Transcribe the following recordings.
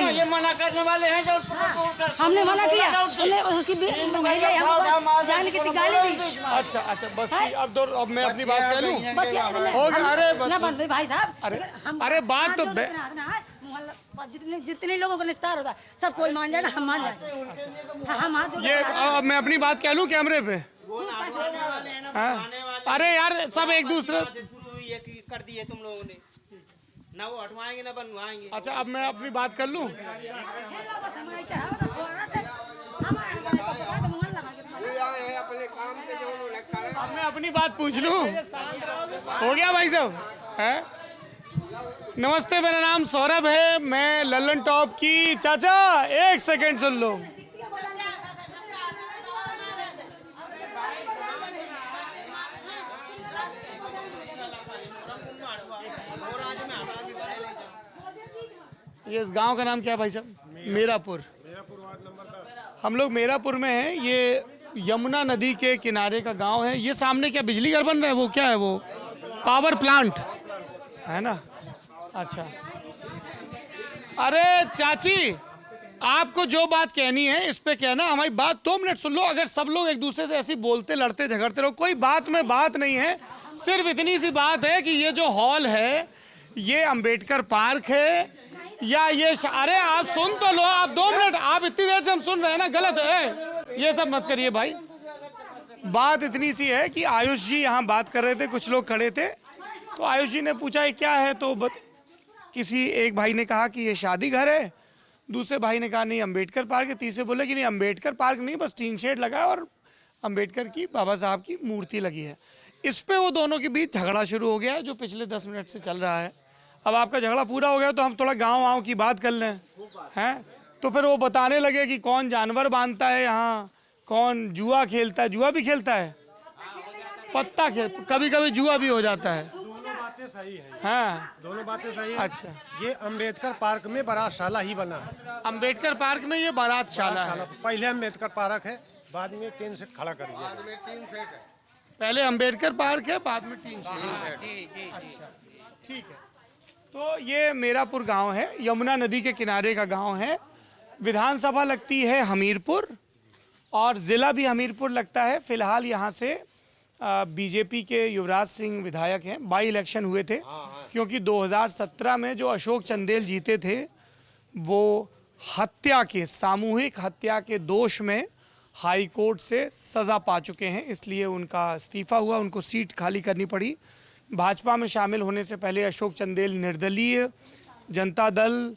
ये मना करने वाले हैं जो हमने मना किया, हमने उसकी महिला हमको जाने की गाली दी। अच्छा अच्छा, बस अब मैं अपनी बात कह लूं। बस हो गया। अरे बस ना बंद भाई साहब, अरे बात तो जितने लोगों को निस्तार होता है सब कोई मान जाएगा, हम मान जाएंगे। हम ये अब मैं अपनी बात कह लूं कैमरे पे। हाँ? अरे यार सब एक दूसरे कर दिए तुम लोगों ने, ना वो हटवाएंगे ना बनवाएंगे। अच्छा अब मैं अपनी बात कर लूं। अब मैं अपनी बात पूछ लूं। हो गया भाई साहब है। नमस्ते, मेरा नाम सौरभ है, मैं लल्लन टॉप की। चाचा एक सेकंड सुन लो। ये इस गांव का नाम क्या है भाई साहब? मीरापुर। हम लोग मीरापुर में हैं। ये यमुना नदी के किनारे का गांव है। ये सामने क्या बिजली घर बन रहा है? वो क्या है? वो पावर प्लांट है ना? अच्छा। अरे चाची, आपको जो बात कहनी है इस पे कहना, हमारी बात 2 मिनट सुन लो। अगर सब लोग एक दूसरे से ऐसे बोलते लड़ते झगड़ते रहो, कोई बात में बात नहीं है। सिर्फ इतनी सी बात है कि ये जो हॉल है ये अंबेडकर पार्क है या ये अरे आप सुन तो लो, आप 2 मिनट, आप इतनी देर से हम सुन रहे हैं ना, गलत है। ये सब मत करिए भाई। बात इतनी सी है कि आयुष जी यहाँ बात कर रहे थे, कुछ लोग खड़े थे, तो आयुष जी ने पूछा ये क्या है, तो किसी एक भाई ने कहा कि ये शादी घर है, दूसरे भाई ने कहा नहीं अम्बेडकर पार्क है, तीसरे बोले कि नहीं अम्बेडकर पार्क नहीं, बस टीन शेड लगा है और अम्बेडकर की, बाबा साहब की मूर्ति लगी है। इस पे वो दोनों के बीच झगड़ा शुरू हो गया है जो पिछले 10 मिनट से चल रहा है। अब आपका झगड़ा पूरा हो गया तो हम थोड़ा गाँव की बात कर लें हैं। तो फिर वो बताने लगे कि कौन जानवर बांधता है यहाँ, कौन जुआ खेलता है। जुआ भी खेलता है, पत्ता खेल, कभी कभी जुआ भी हो जाता है। बातें सही है। हाँ दोनों बातें सही है। अच्छा, ये अंबेडकर पार्क में बारातशाला ही बना है। अंबेडकर पार्क में ये बारातशाला है। पहले अंबेडकर पार्क है, बाद में टीन सेट खड़ा कर दिया। बाद में टीन सेट है। पहले अंबेडकर पार्क है, बाद में टीन शेड। अच्छा ठीक है। तो ये मीरापुर गांव है, यमुना नदी के किनारे का गांव है। विधानसभा लगती है हमीरपुर और ज़िला भी हमीरपुर लगता है। फिलहाल यहाँ से बीजेपी के युवराज सिंह विधायक हैं। बाई इलेक्शन हुए थे क्योंकि 2017 में जो अशोक चंदेल जीते थे वो हत्या के, सामूहिक हत्या के दोष में हाई कोर्ट से सज़ा पा चुके हैं, इसलिए उनका इस्तीफा हुआ, उनको सीट खाली करनी पड़ी। भाजपा में शामिल होने से पहले अशोक चंदेल निर्दलीय, जनता दल,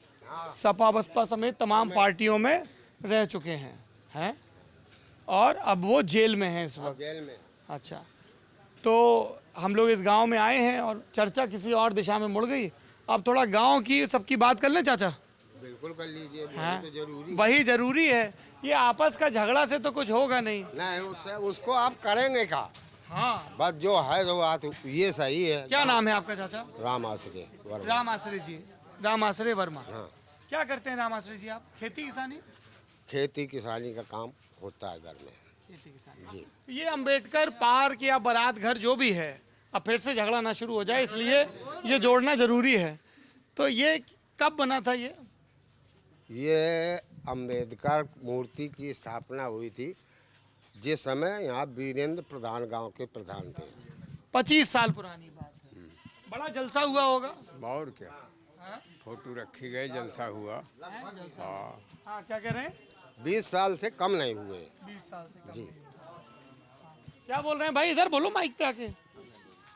सपा बसपा समेत तमाम पार्टियों में रह चुके हैं और अब वो जेल में हैं इस वक्त। जेल में। अच्छा, तो हम लोग इस गांव में आए हैं और चर्चा किसी और दिशा में मुड़ गई। अब थोड़ा गांव की सबकी बात कर लें चाचा। बिल्कुल कर लीजिए, तो जरूरी। वही जरूरी है। ये आपस का झगड़ा से तो कुछ होगा नहीं। नहीं, उसको आप करेंगे क्या? हाँ, बस जो है तो बात ये सही है। क्या नाम है आपका चाचा? राम आश्रय वर्मा। राम आश्रय जी, राम आश्रय वर्मा। हाँ। क्या करते हैं राम आश्रय जी आप? खेती किसानी? खेती किसानी का काम होता है घर में। खेती किसानी जी। ये अंबेडकर पार्क या बारात घर जो भी है, अब फिर से झगड़ा ना शुरू हो जाए इसलिए ये जोड़ना जरूरी है। तो ये कब बना था ये अम्बेडकर मूर्ति की स्थापना हुई थी जिस समय यहाँ वीरेंद्र प्रधान गांव के प्रधान थे। 25 साल पुरानी बात है। बड़ा जलसा हुआ होगा। और क्या, फोटो रखी गई, जलसा हुआ। हाँ, क्या कह रहे हैं? 20 साल से कम नहीं हुए। 20 साल से कम। जी। क्या बोल रहे हैं भाई? इधर बोलो माइक पे आके।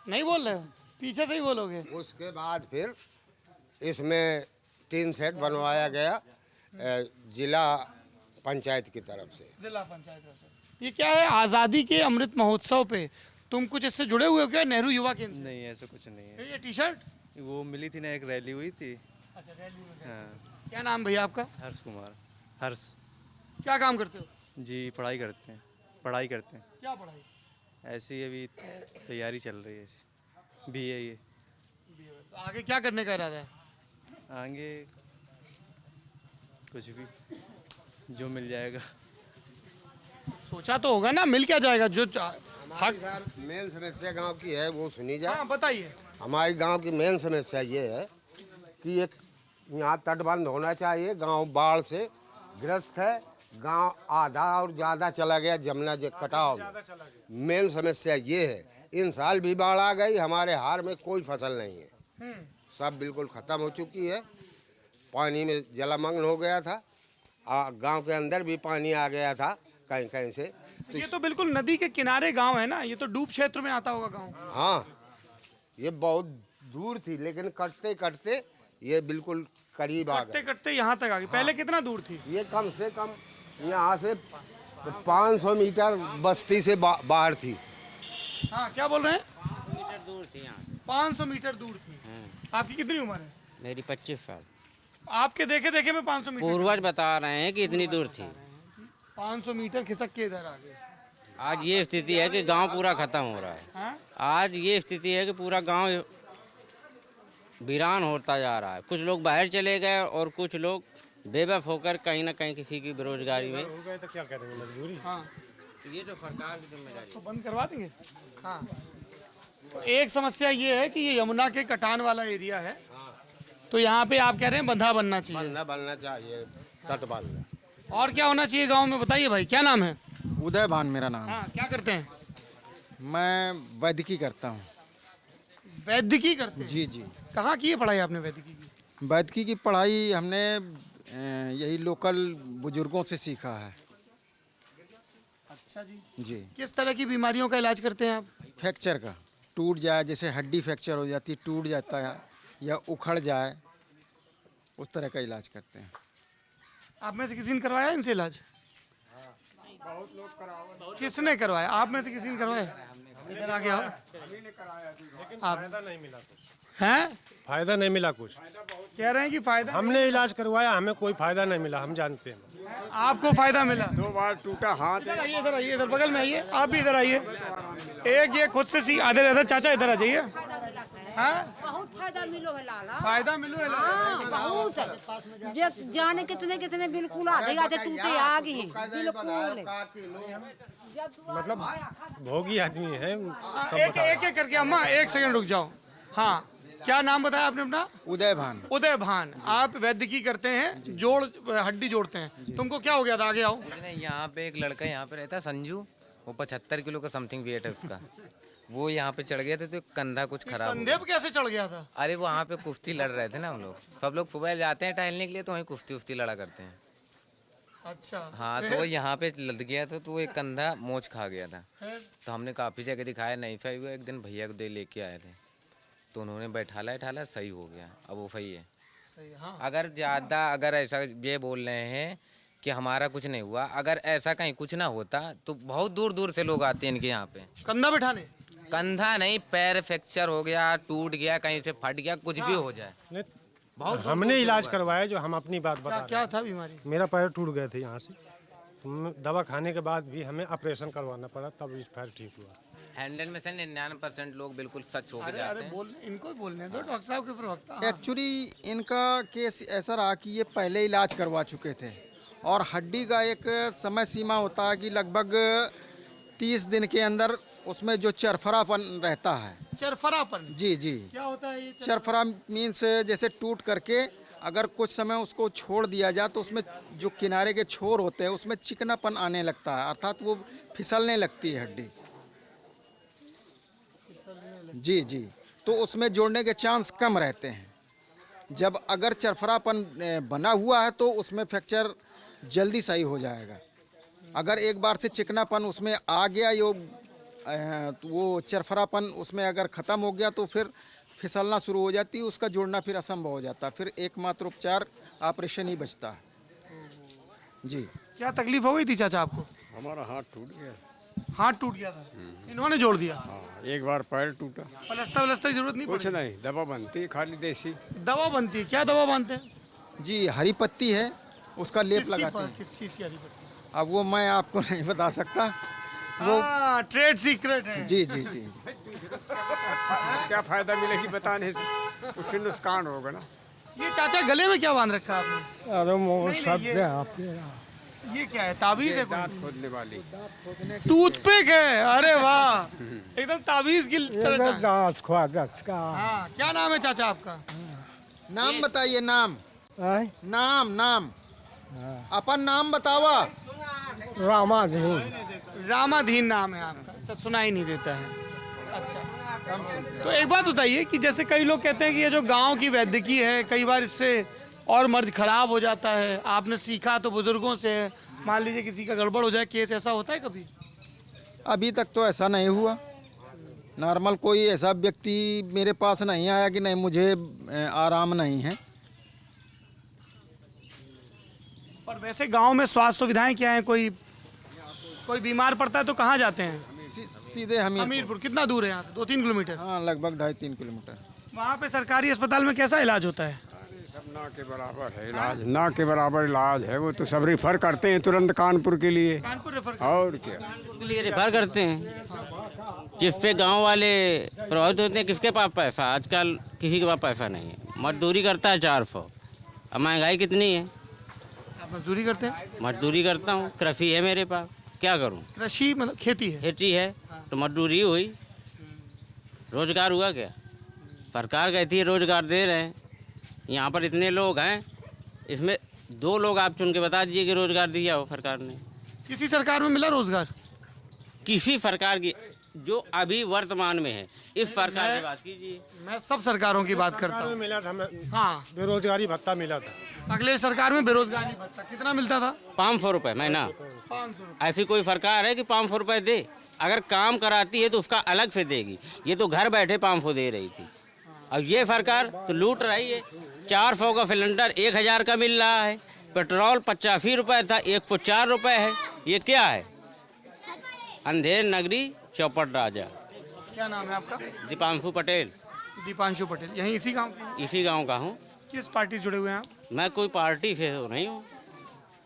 नहीं बोल रहे हो? पीछे से ही बोलोगे। उसके बाद फिर इसमें टीन सेट बनवाया गया जिला पंचायत की तरफ से। जिला पंचायत से। ये क्या है? आज़ादी के अमृत महोत्सव पे तुम कुछ इससे जुड़े हुए हो क्या? नेहरू युवा केंद्र? नहीं, ऐसा कुछ नहीं है। ये टी शर्ट वो मिली थी ना, एक रैली हुई थी। अच्छा, रैली में। हाँ। क्या नाम भैया आपका? हर्ष कुमार। हर्ष। क्या काम करते हो? जी, पढ़ाई करते हैं। क्या पढ़ाई? ऐसी अभी तैयारी चल रही है, BA ये। तो आगे क्या करने का इरादा है? आगे कुछ भी जो मिल जाएगा। सोचा तो होगा ना, मिल क्या जाएगा जो हमारी साहब मेन समस्या गांव की है वो सुनी जाए। हाँ बताइए। हमारी गांव की मेन समस्या ये है कि एक यहाँ तटबंध होना चाहिए। गांव बाढ़ से ग्रस्त है, गांव आधा और ज़्यादा चला गया जमुना जो कटाव में। मेन समस्या ये है, इन साल भी बाढ़ आ गई, हमारे हार में कोई फसल नहीं है, सब बिल्कुल ख़त्म हो चुकी है। पानी में जलमग्न हो गया था, गांव के अंदर भी पानी आ गया था कहीं कहीं से। तो ये तो बिल्कुल नदी के किनारे गांव है ना, ये तो डूब क्षेत्र में आता होगा गांव। हाँ, ये बहुत दूर थी लेकिन कटते कटते ये बिल्कुल करीब आ कटते गए। कटते यहाँ तक आ गई। पहले कितना दूर थी? ये कम से कम यहाँ से 500 मीटर बस्ती से बाहर थी। हाँ क्या बोल रहे हैं? 500 मीटर दूर थी यहाँ। 500 मीटर दूर थी। आपकी कितनी उम्र है? मेरी 25 साल। आपके देखे देखे में 500 मीटर। पूर्वज बता रहे हैं कि इतनी दूर थी। 500 मीटर खिसक के इधर आ गए। आज ये स्थिति है कि गांव पूरा खत्म हो रहा है। हाँ? आज ये स्थिति है कि पूरा गांव वीरान होता जा रहा है। कुछ लोग बाहर चले गए और कुछ लोग बेबस होकर कहीं ना कहीं किसी की बेरोजगारी में हो गए तो क्या करेंगे, मजबूरी। हाँ ये तो सरकार की जिम्मेदारी तो बंद करवा देंगे। हाँ तो एक समस्या ये है कि ये यमुना के कटान वाला एरिया है, तो यहाँ पे आप कह रहे हैं बंधा बनना चाहिए। बनना चाहिए तटबंध। और क्या होना चाहिए गांव में, बताइए भाई। क्या नाम है? उदय भान मेरा नाम। हाँ क्या करते हैं? मैं वैदिकी करता हूँ। वैदिकी करते हैं? जी जी। कहाँ की है पढ़ाई आपने वैदिकी की? वैदिकी की पढ़ाई हमने यही लोकल बुजुर्गों से सीखा है। अच्छा जी। जी। किस तरह की बीमारियों का इलाज करते हैं आप? फ्रैक्चर का, टूट जाए, जैसे हड्डी फ्रैक्चर हो जाती है, टूट जाता है या उखड़ जाए, उस तरह का इलाज करते हैं। आप में से किसी ने करवाया इनसे इलाज? किसने करवाया? आप में से किसी ने करवाया? इधर आ गया। फायदा नहीं मिला कुछ। हैं? फायदा नहीं मिला कुछ। कह रहे हैं कि फायदा हमने इलाज करवाया, हमें कोई फायदा नहीं मिला, हम जानते हैं। आपको फायदा मिला? 2 बार टूटा हाथ। इधर आइए, इधर आइए, इधर बगल में आइए। आप भी इधर आइए। एक ये खुद से सी इधर इधर चाचा इधर आ जाइए। हाँ? बहुत फायदा मिलो है लाला। फायदा मिलो है लाला। हाँ बहुत। जे जाने कितने कितने बिल्कुल आधे आधे टूटे आ गए हैं बिल्कुल। मतलब भोगी आदमी है। एक एक एक करके अम्मा 1 सेकंड रुक जाओ। हाँ क्या नाम बताया आपने अपना? उदय भान। उदय भान। आप वैद्यकी करते हैं, हड्डी जोड़ते हैं। तुमको क्या हो गया था? आगे आओ। यहाँ पे एक लड़का यहाँ पे रहता है संजू, वो 75 किलो का समथिंग वेट है उसका। वो यहाँ पे चढ़ गया था तो कंधा कुछ खराब हो कंधे गया। पे कैसे चढ़ गया था? अरे वो वहाँ पे कुश्ती लड़ रहे थे ना हम लोग। सब लोग सुबह जाते हैं टहलने के लिए तो वहीं कुश्ती लड़ा करते हैं। अच्छा। हाँ तो वो यहाँ पे लद गया था तो वो एक कंधा मोच खा गया था। तो हमने काफ़ी जगह दिखाया, नहीं सही हुआ। एक दिन भैया को दे लेके आए थे तो उन्होंने बैठाला सही हो गया। अब वो सही है। सही है। हाँ। अगर ऐसा ये बोल रहे हैं कि हमारा कुछ नहीं हुआ, अगर ऐसा कहीं कुछ ना होता तो बहुत दूर दूर से लोग आते हैं इनके यहाँ पे। कंधा बैठाने? कंधा नहीं, पैर फ्रैक्चर हो गया, टूट गया, कहीं से फट गया, कुछ भी हो जाए। बहुत हमने इलाज करवाया, जो हम अपनी बात बता रहे क्या था बीमारी? मेरा पैर टूट गए थे यहाँ से, दवा खाने के बाद भी हमें ऑपरेशन करवाना पड़ा, तब इस पैर ठीक हुआ। 100 में से 99% लोग बिल्कुल सच हो अरे जाते अरे हैं। इनको बोलने दो, डॉक्टर साहब के प्रवक्ता। हाँ। एक्चुअली इनका केस ऐसा रहा कि ये पहले इलाज करवा चुके थे और हड्डी का एक समय सीमा होता है कि लगभग 30 दिन के अंदर उसमें जो चरफरापन रहता है। चरफरापन? जी जी। क्या होता है ये चरफरा मीन्स जैसे टूट करके अगर कुछ समय उसको छोड़ दिया जाए तो उसमें जो किनारे के छोर होते हैं उसमें चिकनापन आने लगता है, अर्थात वो फिसलने लगती है हड्डी। जी जी। तो उसमें जोड़ने के चांस कम रहते हैं। जब अगर चरफरापन बना हुआ है तो उसमें फ्रैक्चर जल्दी सही हो जाएगा। अगर एक बार से चिकनापन उसमें आ गया तो वो चरफरापन उसमें अगर ख़त्म हो गया तो फिर फिसलना शुरू हो जाती है, उसका जोड़ना फिर असंभव हो जाता है। फिर एकमात्र उपचार ऑपरेशन ही बचता है। जी। क्या तकलीफ हो गई थी चाचा आपको? हमारा हाथ टूट गया। हाथ टूट गया था, इन्होंने जोड़ दिया? हाँ, एक बार पैर टूटा। प्लास्टर की जरूरत नहीं कुछ पड़ी? नहीं, दवा बनती है खाली देसी। दवा बनती है? क्या दवा बनते हैं? जी, हरी पत्ती है, उसका लेप लगाते हैं। किस चीज़ की हरी पत्ती? अब वो मैं आपको नहीं बता सकता, वो ट्रेड सीक्रेट है। जी जी जी। क्या फायदा मिलेगी बताने से, उससे नुकसान होगा ना। ये चाचा गले में क्या बांध रखा है आपने? अरे नहीं, ये- ये क्या है, ताबीज है दांत कोई? खोदने वाली टूथपिक है, अरे वाह, एकदम ताबीज की तरह। दांत ख्वादस का हाँ, क्या नाम है चाचा आपका? नाम बताइए, नाम नाम नाम अपन नाम बतावा। रामाधीन रामाधीन नाम है आपका। अच्छा, सुनाई नहीं देता है। अच्छा, तो एक बात बताइए कि जैसे कई लोग कहते हैं कि ये जो गांव की वैद्यकीय है, कई बार इससे और मर्ज खराब हो जाता है। आपने सीखा तो बुजुर्गों से है, मान लीजिए किसी का गड़बड़ हो जाए, केस ऐसा होता है कभी? अभी तक तो ऐसा नहीं हुआ। नॉर्मल कोई ऐसा व्यक्ति मेरे पास नहीं आया कि नहीं मुझे आराम नहीं है। और वैसे गांव में स्वास्थ्य सुविधाएं क्या हैं? कोई बीमार पड़ता है तो कहाँ जाते हैं? सीधे हमीरपुर। कितना दूर है यहाँ से? 2-3 किलोमीटर। हाँ, लगभग 2.5-3 किलोमीटर। वहाँ पे सरकारी अस्पताल में कैसा इलाज होता है? सब ना के बराबर है इलाज, ना के बराबर इलाज है। वो तो सब रिफर करते हैं तुरंत कानपुर के लिए। कानपुर रेफर और क्या, कानपुर के लिए रेफर करते हैं, जिससे गांव वाले प्रभावित होते हैं। किसके पास पैसा? आजकल किसी के पास पैसा नहीं है। मजदूरी करता है 400। अब महंगाई कितनी है? आप मजदूरी करते हैं? मजदूरी करता हूँ, कृषि है मेरे पास, क्या करूँ? कृषि मतलब खेती है? खेती है तो मजदूरी हुई, रोजगार हुआ क्या? सरकार कहती है रोजगार दे रहे हैं, यहाँ पर इतने लोग हैं, इसमें 2 लोग आप चुन के बता दीजिए कि रोजगार दिया हो सरकार ने। किसी सरकार में मिला रोजगार? किसी सरकार की जो अभी वर्तमान में है, इस सरकार की बात कीजिए। मैं सब सरकारों की बात करता हूँ। मिला था हमें, हाँ, बेरोजगारी भत्ता मिला था। अगले सरकार में बेरोजगारी भत्ता कितना मिलता था? 500 रुपये महीना। 500 रुपये। ऐसी कोई सरकार है कि 500 रुपये दे? अगर काम कराती है तो उसका अलग से देगी। ये तो घर बैठे 500 दे रही थी। अब ये सरकार तो लूट रही है। 400 का सिलेंडर 1000 का मिल रहा है। पेट्रोल 85 रुपये था, 104 रुपये है। ये क्या है? अंधेर नगरी चौपट राजा। क्या नाम है आपका? दीपांशु पटेल। दीपांशु पटेल। यहीं इसी गांव के? इसी गांव का हूँ। किस पार्टी से जुड़े हुए हैं आप? मैं कोई पार्टी से तो नहीं हूँ।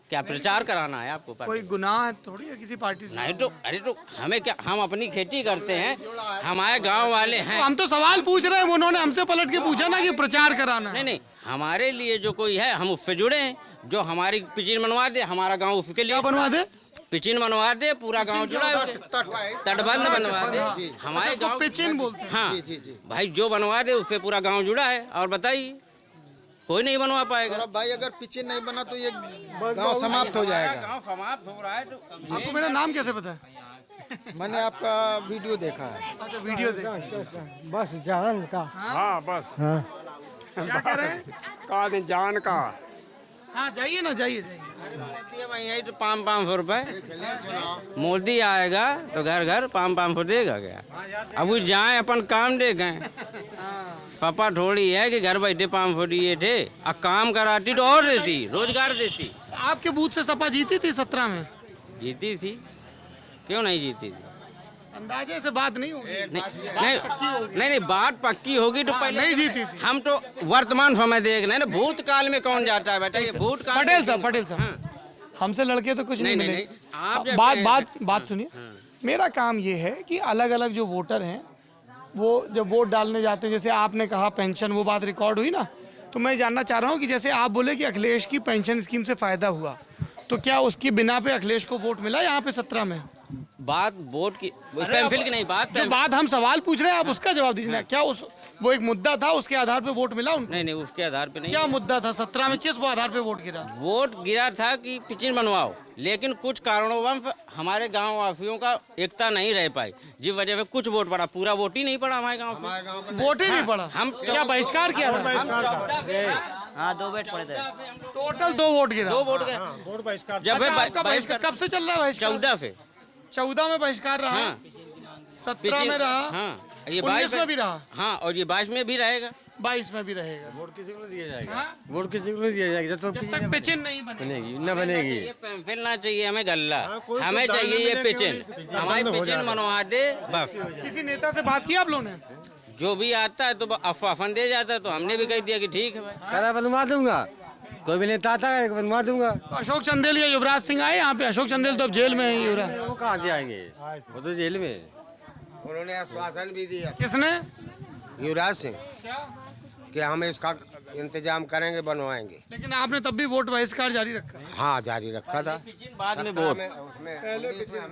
क्या प्रचार कराना है आपको? कोई गुनाह है थोड़ी है किसी पार्टी से? नहीं तो अरे तो हमें क्या, हम अपनी खेती करते हैं, हमारे गांव वाले हैं। हम तो सवाल पूछ रहे हैं, उन्होंने हमसे पलट के पूछा ना कि प्रचार कराना। नहीं, हमारे लिए जो कोई है हम उससे जुड़े हैं। जो हमारी पिचिन बनवा दे, हमारा गांव उसके लिए बनवा दे, पिचिन बनवा दे, पूरा गांव जुड़ा है, तटबंध बनवा दे, हमारे गांव पिचिन बोलते हैं। हाँ भाई, जो बनवा दे उससे पूरा गांव जुड़ा है। और बताइए, कोई नहीं बनवा पाएगा। और अब भाई अगर पिचिन नहीं बना तो ये गांव समाप्त हो जाएगा। गांव समाप्त हो रहा है तो आपको मेरा नाम कैसे पता है? मैंने आपका वीडियो देखा है। अच्छा, वीडियो देखा। बस जान का। हाँ बस क्या कह रहे हैं? का दिन जान का। हाँ, जाइए ना, जाइए। यही तो 500 रुपये मोदी आएगा तो घर घर 500 देगा क्या? अब वो जाए अपन काम देखें। सपा थोड़ी है कि घर बैठे 500 दिए थे, अब काम कराती तो और देती, रोजगार देती। आपके बूथ से सपा जीती थी 17 में? जीती थी, क्यों नहीं जीती थी? अंदाजे से बात नहीं होगी। नहीं, बात पक्की होगी तो पहले नहीं जीती थी। हम तो वर्तमान समय देख रहे हैं ना, भूतकाल में कौन जाता है बेटा? ये भूतकाल। पटेल साहब, हमसे लड़के तो कुछ नहीं मिले। नहीं, आप बात सुनिए। मेरा काम ये है कि अलग अलग जो वोटर हैं वो जब वोट डालने जाते हैं, जैसे आपने कहा पेंशन, वो बात रिकॉर्ड हुई ना, तो मैं जानना चाह रहा हूँ कि जैसे आप बोले कि अखिलेश की पेंशन स्कीम से फायदा हुआ, तो क्या उसकी बिना पे अखिलेश को वोट मिला यहाँ पे 17 में? बात वोट की, पेंसिल की नहीं, बात हम सवाल पूछ रहे हैं, आप उसका जवाब दीजिए ना। क्या वो एक मुद्दा था, उसके आधार पे वोट मिला उनको? नहीं, उसके आधार पे नहीं। क्या मुद्दा था 17 में? किस आधार पे वोट गिरा? वोट गिरा था कि पिचिन बनवाओ, लेकिन कुछ कारणोंवश हमारे गांव वासियों का एकता नहीं रह पाई, जिस वजह से कुछ वोट पड़ा। पूरा वोट ही नहीं पड़ा हमारे गांव से। वोट ही नहीं पड़ा। हम क्या बहिष्कार किया था? हाँ, 2 वोट पड़े थे। टोटल 2 वोट गिरा। 2 वोट गिरा। वोट बहिष्कार। जब बहिष्कार कब से चल रहा है? बहिष्कार 14 से। 14 में बहिष्कार रहा। हाँ, 17 में रहा। हाँ, ये 19 में भी रहा। हाँ, और ये 22 में भी रहेगा। 22 में भी रहेगा। वोट किसी को दिया जाएगा? हाँ? वोट किसी को दिया जाएगा जब तक पिचिन नहीं बनेगी। न बनेगी। ये पेंसिल ना चाहिए हमें, गल्ला हमें सुविधा चाहिए नहीं ये मिलेगी, पिचिन। हमारी पिचिन बनवा दे बस। किसी नेता से बात की आप लोगों ने? जो भी आता है तो अफवाफन दे जाता है, तो हमने भी कह दिया कि ठीक है भाई, करा बनवा दूंगा। कोई भी नेता आता है बनवा दूंगा। अशोक चंदेल या युवराज सिंह आए यहाँ पे? अशोक चंदेल तो अब जेल में है। युवराज वो कहाँ से आएंगे? वो तो जेल में। उन्होंने आश्वासन भी दिया, किसने? युवराज सिंह, कि हम इसका इंतजाम करेंगे, बनवाएंगे। लेकिन आपने तब भी वोट बहिष्कार जारी रखा है। हाँ, जारी रखा था। बाद में वोट,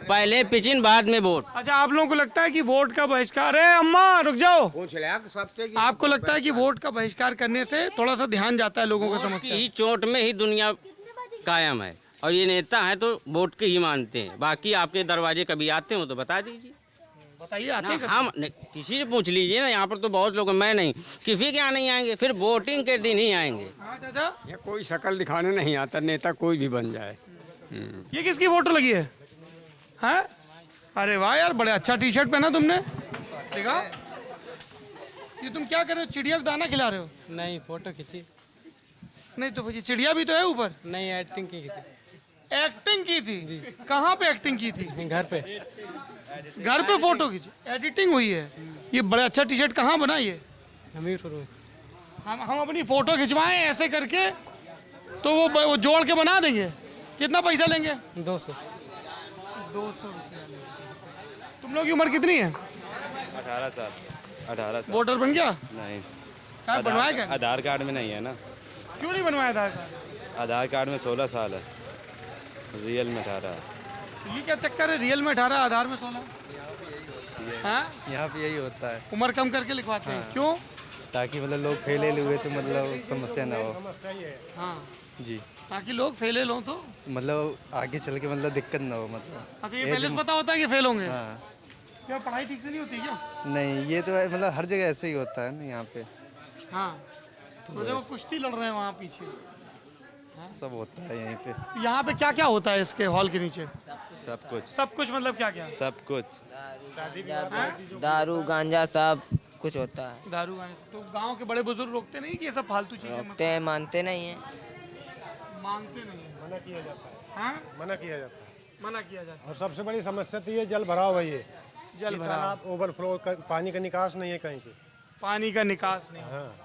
पहले पिचिन बाद में वोट। अच्छा, आप लोगों को लगता है कि वोट का बहिष्कार है? अम्मा रुक जाओ। पूछ लिया सबसे आपको लगता है कि वोट का बहिष्कार करने से थोड़ा सा ध्यान जाता है लोगों का समस्या? ही चोट में ही दुनिया कायम है, और ये नेता है तो वोट के ही मानते हैं। बाकी आपके दरवाजे कभी आते हो तो बता दीजिए। बताइए, आते हैं ना, हम किसी से पूछ लीजिए ना, यहाँ पर तो बहुत लोग, मैं नहीं, किसी के यहाँ नहीं आएंगे, फिर वोटिंग के दिन ही आएंगे। हाँ चाचा, ये कोई शक्ल दिखाने नहीं आता, नेता कोई भी बन जाए। ये किसकी फोटो लगी है? हाँ, अरे वाह यार, बड़े अच्छा टी शर्ट पहना तुमने, देखा? ये तुम क्या कर रहे हो? चिड़िया को दाना खिला रहे हो? नहीं, फोटो खींची। नहीं तो ये चिड़िया भी तो है ऊपर। नहीं, एक्टिंग की थी। एक्टिंग की थी? कहाँ पे एक्टिंग की थी? घर पे। घर पे फोटो खींची, एडिटिंग हुई है। ये बड़ा अच्छा टी शर्ट कहाँ बना ये? हमीरपुर में। हम अपनी फोटो खिंचवाएं ऐसे करके तो वो जोड़ के बना देंगे। कितना पैसा लेंगे? 200। 200 तुम लोग की उम्र कितनी है? 18 साल। 18 साल। वोटर बन गया? नहीं, क्या बनवाया क्या? आधार कार्ड में नहीं है ना। क्यों नहीं बनवाया आधार कार्ड? आधार कार्ड में 16 साल है, रियल में 18 है। ये क्या चक्कर है? रियल में 18, आधार में 16? हाँ, यहाँ पे यही होता है, उम्र कम करके लिखवाते हैं। क्यों? ताकि मतलब लोग फेले हुए तो मतलब समस्या ना हो। हाँ, जी, ताकि लोग फेल हो तो मतलब आगे चल के मतलब दिक्कत ना हो मतलब। अच्छा, ये पहले से पता होता है कि फेल होंगे? हाँ, क्या पढ़ाई ठीक से नहीं होती क्या? नहीं, ये तो मतलब हर जगह ऐसे ही होता है ना यहाँ पे। हाँ, तो देखो कुश्ती लड़ रहे हैं वहाँ पीछे। सब होता है यहीं पे, यहाँ पे क्या क्या होता है इसके हॉल के नीचे? सब कुछ। सब कुछ मतलब क्या क्या? सब कुछ। दारू गांजा सब कुछ होता है। दारू गांजा। तो गांव के बड़े बुजुर्ग रोकते नहीं कि ये सब फालतू चीजें मत? रोकते हैं, मानते नहीं है। मानते नहीं है। मना किया जाता है। हाँ, मना किया जाता है। मना किया जाता है। और सबसे बड़ी समस्या तो ये जल भराव है। ये जल भराव, ओवरफ्लो, पानी का निकास नहीं है कहीं पे। पानी का निकास नहीं। हाँ,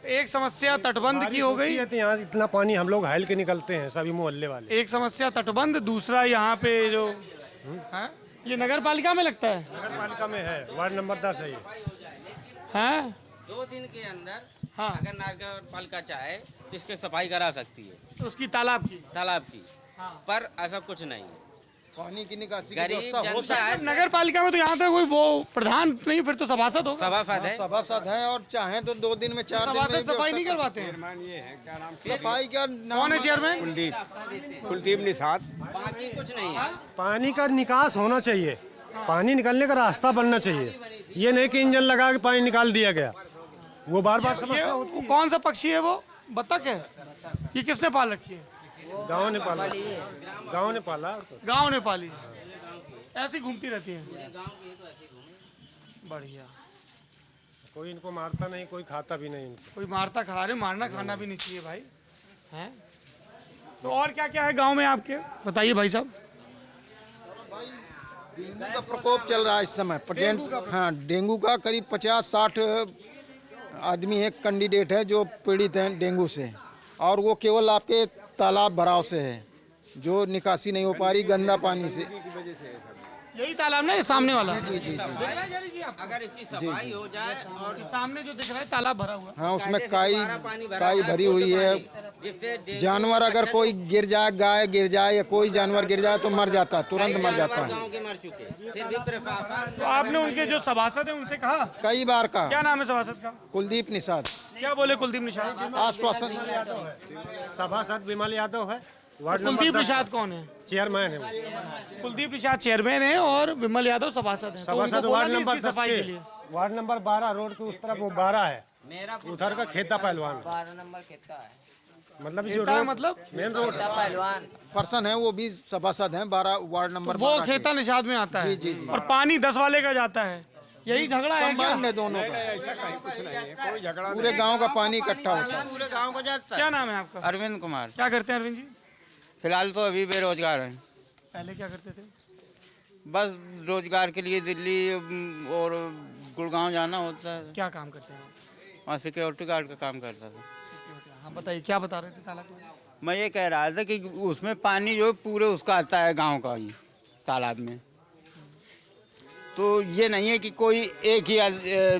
एक समस्या तटबंध की हो गई। है तो यहाँ इतना पानी हम लोग हाइल के निकलते हैं सभी मोहल्ले वाले। एक समस्या तटबंध, दूसरा यहाँ पे जो हाँ? ये नगर पालिका में लगता है? नगर पालिका में है, वार्ड नंबर 10 है ये। हाँ, 2 दिन के अंदर हाँ, अगर नगर पालिका चाहे तो इसकी सफाई करा सकती है, तो उसकी तालाब की। तालाब की। हाँ। पर ऐसा कुछ नहीं है। पानी की निकासी की गरीब व्यवस्था हो जनता है, नगर पालिका में तो यहाँ तक कोई वो प्रधान नहीं, फिर तो सभासद होगा। सभासद है। सभासद हैं और चाहें तो 2 दिन में 4 दिन में सभासद भी सफाई नहीं व्यवस्था करवाते हैं। सफाई का कौन है चेयरमैन? कुलदीप निषाद। बाकी कुछ नहीं है। पानी का निकास होना चाहिए, पानी निकलने का रास्ता बनना चाहिए। ये नहीं कि इंजन लगा के पानी निकाल दिया गया, वो बार बार समस्या होती है। कौन सा पक्षी है वो? बतख है? ये किसने पाल रखी है? गाँव ने पाला, गाँव ने पाला। गांव ने पाली, ऐसी घूमती रहती है। बढ़िया। कोई इनको मारता नहीं, कोई खाता भी नहीं इनको। कोई मारता खा रहे, मारना खाना भी नहीं चाहिए भाई, हैं? तो और क्या क्या है गांव में आपके, बताइए भाई साहब। डेंगू का प्रकोप चल रहा है इस समय प्रेजेंट। हाँ, डेंगू का करीब 50-60 आदमी है, कैंडिडेट है जो पीड़ित हैं डेंगू से, और वो केवल आपके तालाब भराव से है, जो निकासी नहीं हो पा रही गंदा पानी से। यही तालाब ना, ये सामने वाला? जी जी जी। अगर इसकी सफाई हो जाए और सामने जो दिख रहा है तालाब भरा हुआ, हाँ, उसमें काई भरी हुई है। जिससे जानवर अगर कोई गिर जाए, गाय गिर जाए या कोई जानवर गिर जाए तो मर जाता है, तुरंत मर जाता है। गांव के मर चुके, फिर भी प्रशासन। तो आपने उनके जो सभासद है उनसे कहा? कई बार का। क्या नाम है सभासद का? कुलदीप निषाद। क्या बोले कुलदीप निषाद? आश्वासन। सभासद विमल यादव है, वार्ड नंबर कुलदीप 10 निषाद कौन है? चेयरमैन है वो। कुलदीप निषाद चेयरमैन है और विमल यादव सभासद है। तो उनको सभासद बोला वार्ड नहीं नंबर इसकी 10 सफाई के लिए? के, वार्ड नंबर 12 रोड के उस तरफ वो 12 है, मेरा उधर का खेता पहलवान। 12 नंबर खेता है। मतलब जो खेता है रोड मतलब मेन रोड खेता पहलवान। पर्सन है, वो भी सभासद हैं 12 वार्ड नंबर वो 12 के। खेता निषाद में आता है। जी, जी। और पानी 10 वाले का जाता है, यही झगड़ा है क्या? कंबाइंड है दोनों का, ऐसा कहीं कुछ नहीं है, कोई झगड़ा पूरे गांव का पानी इकट्ठा होता है। पूरे गांव को जाता क्या नाम है आपका? अरविंद कुमार। क्या करते हैं अरविंद जी? फिलहाल तो अभी बेरोजगार हैं। पहले क्या करते थे? बस रोजगार के लिए दिल्ली और गुड़गांव जाना होता है। क्या काम करते हैं? वहाँ सिक्योरिटी गार्ड का काम करता था। हाँ बताइए, क्या बता रहे थे तालाब के बारे में? मैं ये कह रहा था कि उसमें पानी जो पूरे उसका आता है गांव का ही तालाब में, तो ये नहीं है कि कोई एक ही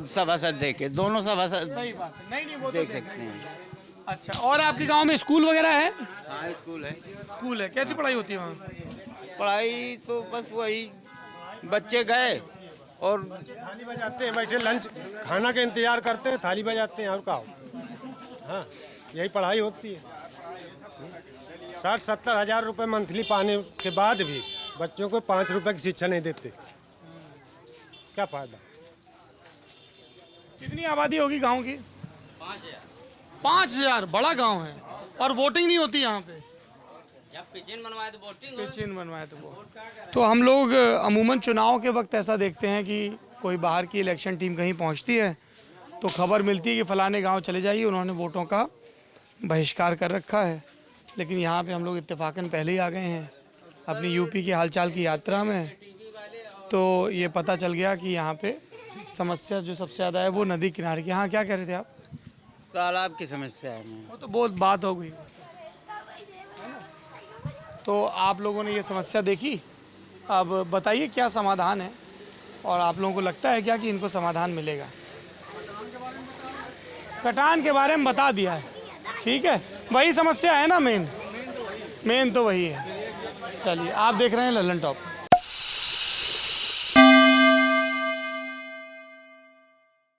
सभासद देखे, दोनों सभासद सही बात है। नहीं वो तो देख सकते हैं। अच्छा, और आपके गांव में स्कूल वगैरह है? हाँ स्कूल है। स्कूल है, कैसी पढ़ाई होती है वहाँ? पढ़ाई तो बस वही बच्चे गए और थाली बजाते हैं, बैठे लंच खाना का इंतजार करते हैं, थाली बजाते हैं और का। हाँ, यही पढ़ाई होती है। 60-70 हज़ार रुपये मंथली पाने के बाद भी बच्चों को 5 रुपए की शिक्षा नहीं देते, क्या फायदा। कितनी आबादी होगी गांव की? 5,000। बड़ा गांव है और वोटिंग नहीं होती यहाँ पे? जब पिचिन बनवाए तो वोटिंग पेचिन बनवाए तो वो। तो हम लोग अमूमन चुनाव के वक्त ऐसा देखते हैं कि कोई बाहर की इलेक्शन टीम कहीं पहुंचती है तो खबर मिलती है कि फलाने गांव चले जाइए, उन्होंने वोटों का बहिष्कार कर रखा है। लेकिन यहाँ पे हम लोग इत्तेफाकन पहले ही आ गए हैं अपनी यूपी की हालचाल की यात्रा में, तो ये पता चल गया कि यहाँ पे समस्या जो सबसे ज़्यादा है वो नदी किनारे की। हाँ, क्या कह रहे थे आप? तालाब की समस्या है। वो तो बहुत बात हो गई। तो आप लोगों ने ये समस्या देखी, अब बताइए क्या समाधान है और आप लोगों को लगता है क्या कि इनको समाधान मिलेगा? कटान के बारे में बता दिया है, ठीक है, वही समस्या है ना, मेन तो वही है। चलिए, आप देख रहे हैं लल्लन टॉप।